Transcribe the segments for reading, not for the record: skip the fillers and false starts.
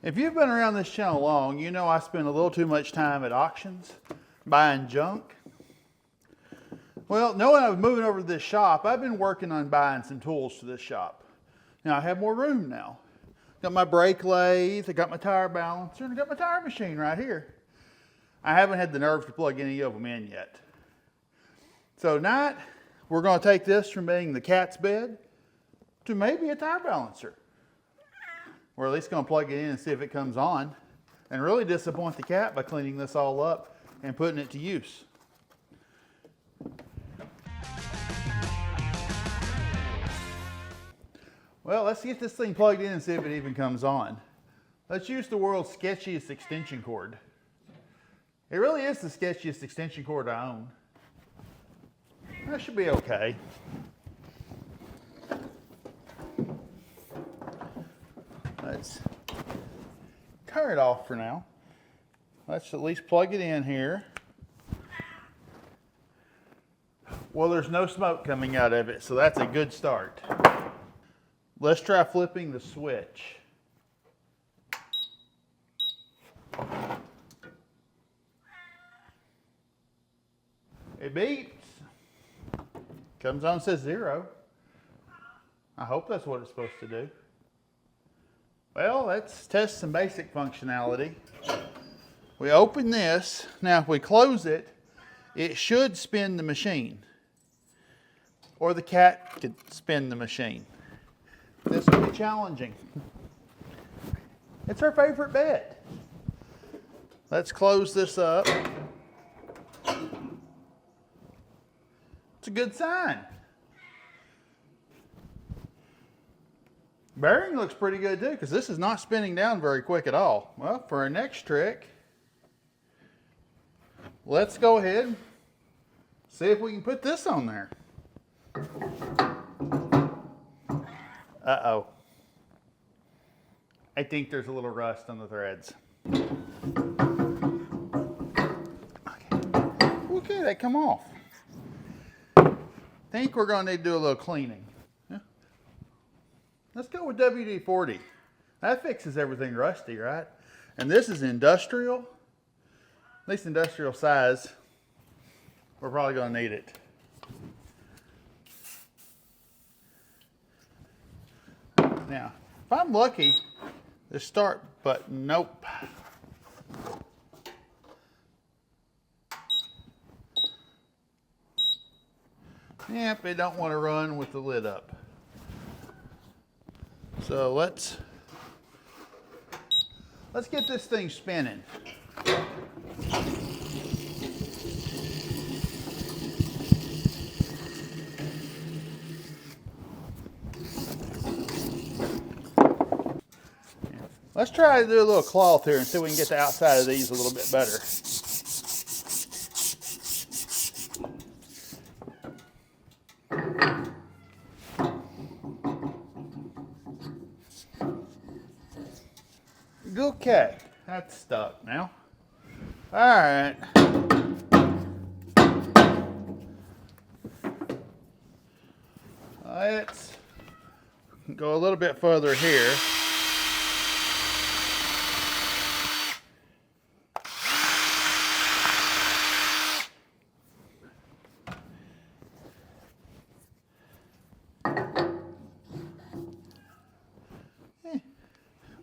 If you've been around this channel long, you know I spend a little too much time at auctions buying junk. Well, knowing I was moving over to this shop, I've been working on buying some tools for this shop. Now I have more room now. Got my brake lathe, I got my tire balancer, and I got my tire machine right here. I haven't had the nerve to plug any of them in yet. So tonight, we're going to take this from being the cat's bed to maybe a tire balancer. We're at least going to plug it in and see if it comes on, and really disappoint the cat by cleaning this all up and putting it to use. Well, let's get this thing plugged in and see if it even comes on. Let's use the world's sketchiest extension cord. It really is the sketchiest extension cord I own. That should be okay. Let's turn it off for now. Let's at least plug it in here. Well, there's no smoke coming out of it, so that's a good start. Let's try flipping the switch. It beeps. Comes on, says 0. I hope that's what it's supposed to do. Well, let's test some basic functionality. We open this. Now, if we close it, it should spin the machine. Or the cat could spin the machine. This will be challenging. It's her favorite bed. Let's close this up. It's a good sign. Bearing looks pretty good too, because this is not spinning down very quick at all. Well, for our next trick, let's go ahead and see if we can put this on there. Uh-oh. I think there's a little rust on the threads. Okay, they come off. I think we're going to need to do a little cleaning. Yeah. Let's go with WD-40. That fixes everything rusty, right? And this is industrial, at least industrial size. We're probably going to need it. Now, if I'm lucky, the start button, nope. Yep, they don't want to run with the lid up. So let's get this thing spinning. Let's try to do a little cloth here and see if we can get the outside of these a little bit better. Okay, that's stuck now. All right. Let's go a little bit further here.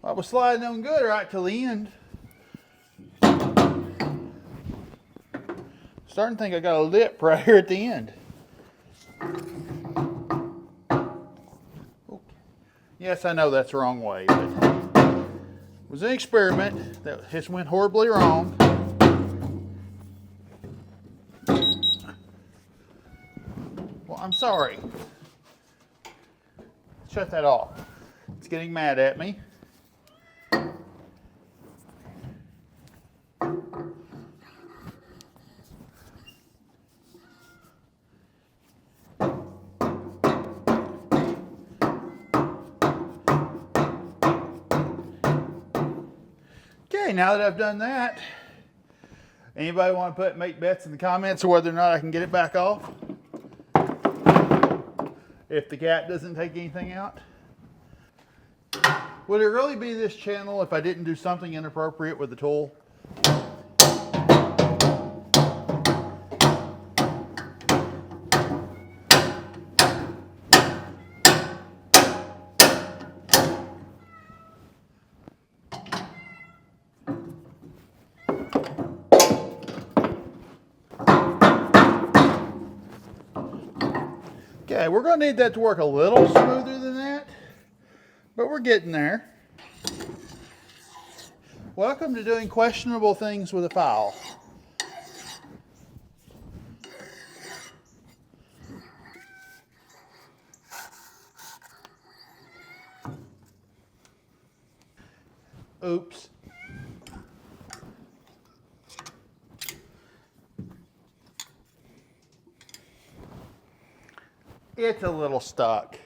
I was sliding on good right till the end. Starting to think I got a lip right here at the end. Yes, I know that's the wrong way, but it was an experiment that just went horribly wrong. Well, I'm sorry. Shut that off. It's getting mad at me. Okay, now that I've done that, anybody want to make bets in the comments or whether or not I can get it back off? If the cat doesn't take anything out? Would it really be this channel if I didn't do something inappropriate with the tool? Okay, we're going to need that to work a little smoother than that, but we're getting there. Welcome to doing questionable things with a file. Oops. It's a little stuck.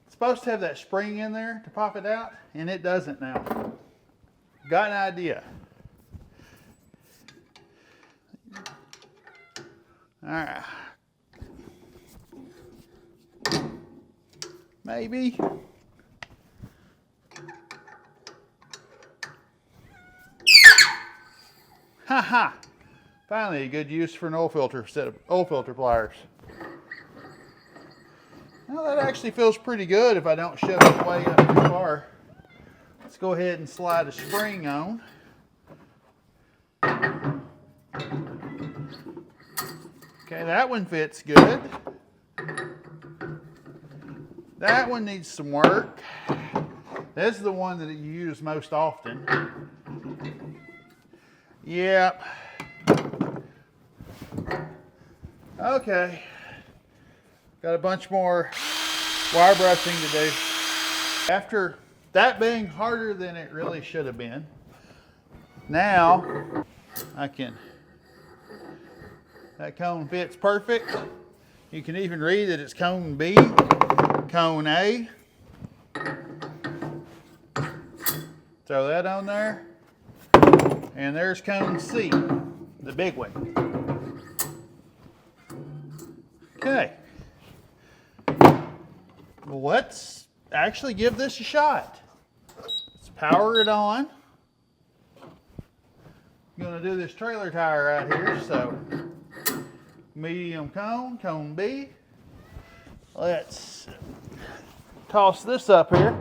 It's supposed to have that spring in there to pop it out, and it doesn't now. Got an idea. All right. Maybe. Ha ha. Finally, a good use for an oil filter set of oil filter pliers. Well, that actually feels pretty good if I don't shove it way up too far. Let's go ahead and slide a spring on. Okay, that one fits good. That one needs some work. This is the one that you use most often. Yep. Okay. Got a bunch more wire brushing to do. After that being harder than it really should have been, now I can, that cone fits perfect. You can even read that it's cone B, cone A. Throw that on there. And there's cone C, the big one. Okay. Well, let's actually give this a shot. Let's power it on. I'm going to do this trailer tire right here. So, medium cone, cone B. Let's toss this up here.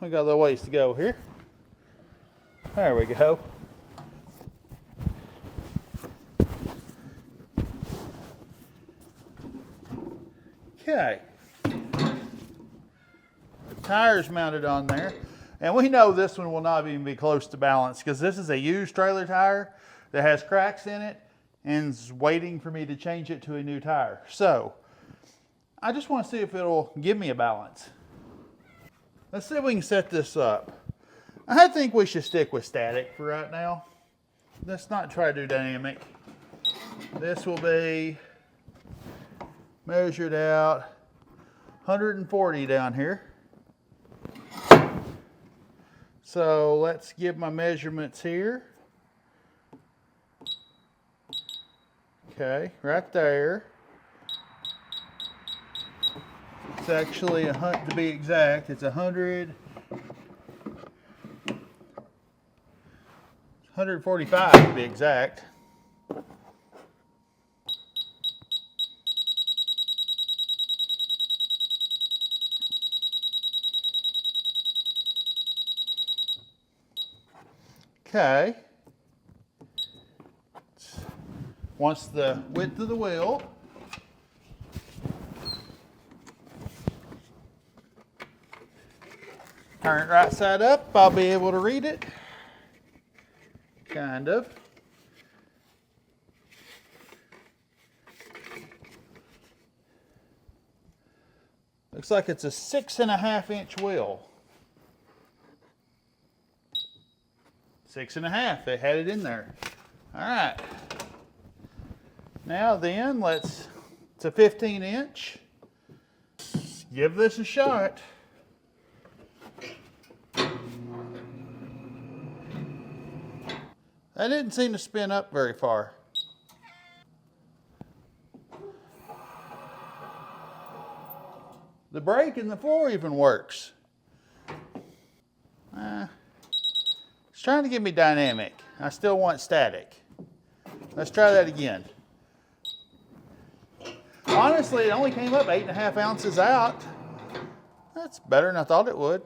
We got a little ways to go here. There we go. Okay. The tire's mounted on there. And we know this one will not even be close to balance because this is a used trailer tire that has cracks in it and is waiting for me to change it to a new tire. So, I just want to see if it'll give me a balance. Let's see if we can set this up. I think we should stick with static for right now. Let's not try to do dynamic. This will be measured out 140 down here. So let's give my measurements here. Okay, right there. It's actually, to be exact, it's 145 to be exact. Okay. Once the width of the wheel. Turn it right side up, I'll be able to read it. Kind of. Looks like it's a 6.5 inch wheel. 6.5, they had it in there. All right. Now then, it's a 15 inch. Give this a shot. That didn't seem to spin up very far. The brake in the floor even works. It's trying to give me dynamic. I still want static. Let's try that again. Honestly, it only came up 8.5 ounces out. That's better than I thought it would.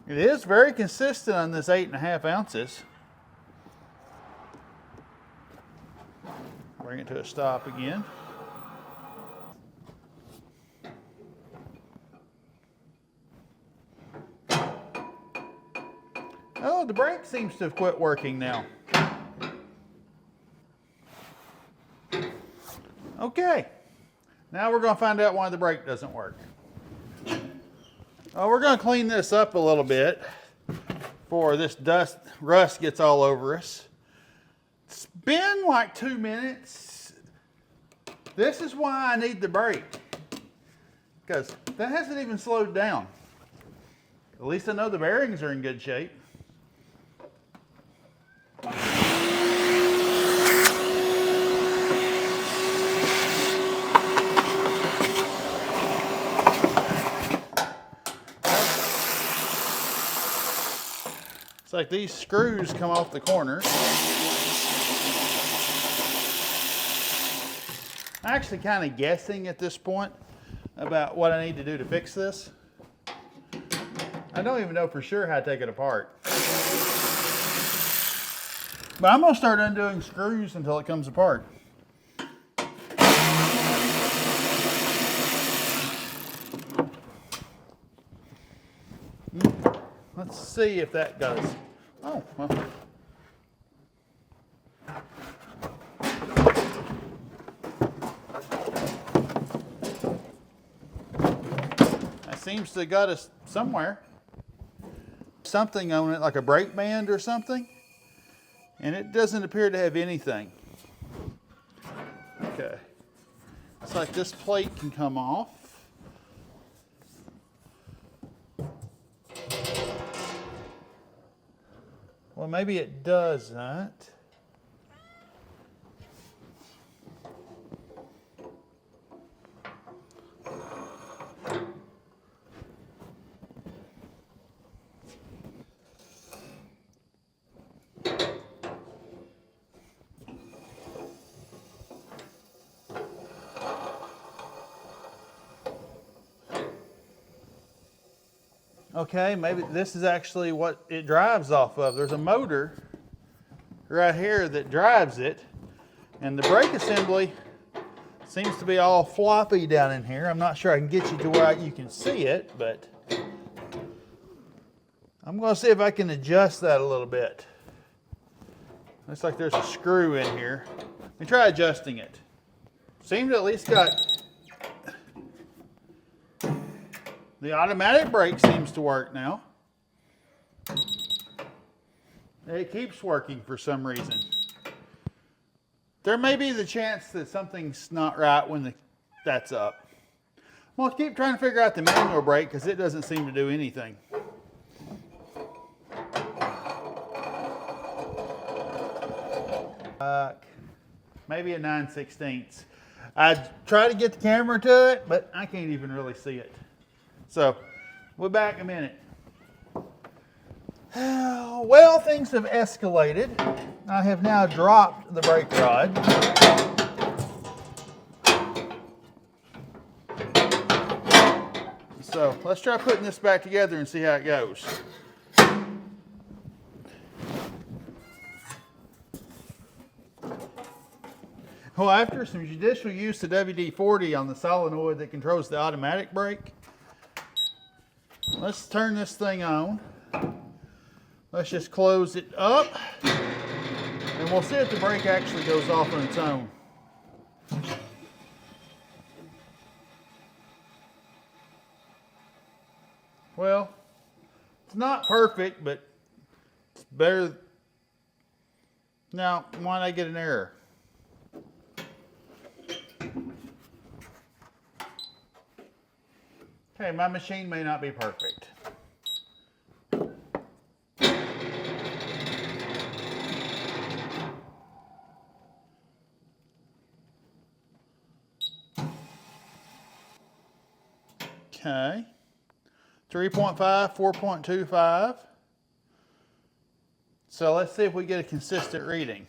It is very consistent on this 8.5 ounces. Bring it to a stop again. Oh, the brake seems to have quit working now. Okay, now we're going to find out why the brake doesn't work. We're going to clean this up a little bit before this rust gets all over us. It's been like 2 minutes. This is why I need the brake, because that hasn't even slowed down. At least I know the bearings are in good shape. It's like these screws come off the corners. I'm actually kind of guessing at this point about what I need to do to fix this. I don't even know for sure how to take it apart. But I'm going to start undoing screws until it comes apart. Let's see if that does. Oh, well. That seems to have got us somewhere. Something on it, like a brake band or something. And it doesn't appear to have anything. Okay. It's like this plate can come off. Well, maybe it doesn't. Okay, maybe this is actually what it drives off of. There's a motor right here that drives it, and the brake assembly seems to be all floppy down in here. I'm not sure I can get you to where you can see it, but I'm going to see if I can adjust that a little bit. Looks like there's a screw in here. Let me try adjusting it. Seems to at least got... The automatic brake seems to work now. It keeps working for some reason. There may be the chance that something's not right when that's up. I'm going to keep trying to figure out the manual brake because it doesn't seem to do anything. Maybe a 9/16. I try to get the camera to it, but I can't even really see it. So, we're back in a minute. Well, things have escalated. I have now dropped the brake rod. So, let's try putting this back together and see how it goes. Well, after some judicial use of WD-40 on the solenoid that controls the automatic brake, let's turn this thing on. Let's just close it up, and we'll see if the brake actually goes off on its own. Well, it's not perfect, but it's better. Now, why did I get an error? Okay, my machine may not be perfect. Okay. 3.5, 4.25. So let's see if we get a consistent reading.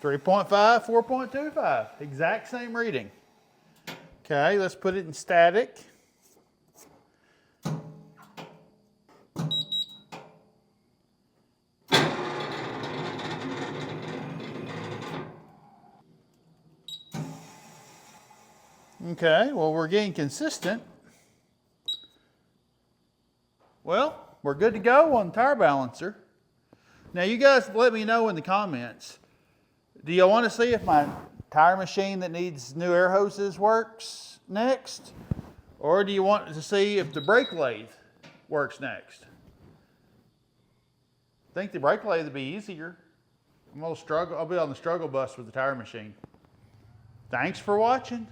.5, 4.25, exact same reading. Okay, let's put it in static. Okay, well, we're getting consistent. Well, we're good to go on the tire balancer. Now, you guys let me know in the comments. Do you want to see if my tire machine that needs new air hoses works next? Or do you want to see if the brake lathe works next? I think the brake lathe would be easier. I'll be on the struggle bus with the tire machine. Thanks for watching.